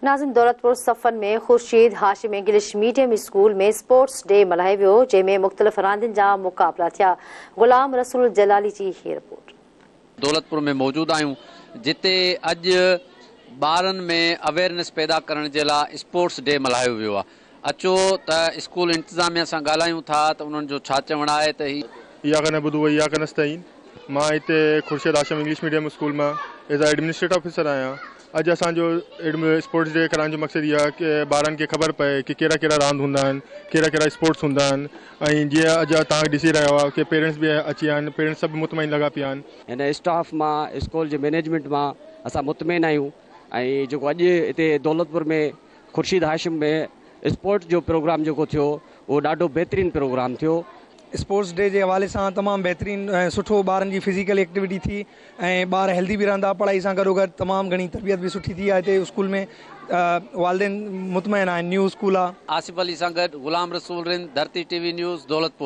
नाज़िम दौलतपुर सफ़न में Khurshid Hashim English medium school में sports day मल्हायो वियो, जंहिंमें मुख़्तलिफ़ रांदियुनि जा मुक़ाबला थिया। गुलाम रसूल जलाली जी हीअ रिपोर्ट। दौलतपुर में मौजूद आहियूं जिते अॼु ॿारनि में अवेयरनेस पैदा करण जे लाइ स्पोर्ट्स डे मल्हायो वियो आहे। अचो त स्कूल इंतिज़ामिया सां ॻाल्हायूं था त उन्हनि जो छा चवणु आहे त इहा कन ॿुधो इहा कनस्ताईं मां हिते Khurshid Hashim English medium school में एज़ अ एडमिनिस्ट्रेटिव ऑफिसर आहियां। अॼु असांजो स्पोर्ट्स डे करण जो मक़सदु इहो आहे की ॿारनि खे ख़बर पए कि कहिड़ा कहिड़ा रांदि हूंदा आहिनि, कहिड़ा कहिड़ा स्पोर्ट्स हूंदा आहिनि। ऐं जीअं अॼु तव्हां ॾिसी रहिया हुआ कि पेरेंट्स बि अची विया आहिनि, पेरेंट्स सभु मुतमइन लॻा पिया आहिनि। हिन स्टाफ मां स्कूल जे मैनेजमेंट मां असां मुतमइन आहियूं। ऐं जेको अॼु हिते दौलतपुर में खुर्शीद हाशिम में स्पोर्ट्स जो प्रोग्राम जेको थियो उहो ॾाढो बहितरीनु प्रोग्राम थियो। स्पोर्ट्स डे के हवाले से तमाम बेहतरीन सुठो ॿारनि जी फिजिकल एक्टिविटी थी ऐं ॿार हेल्दी भी रहंदा, पढ़ाई से गॾोगॾु तमाम घणी तरबियत भी सुठी थी आहे हिते स्कूल में। वालिदैन मुतमइन आहिनि, न्यू स्कूल आहे। आसिफ अली सां गॾु गुलाम रसूल रिंद, धरती टीवी न्यूज़, दौलतपुर।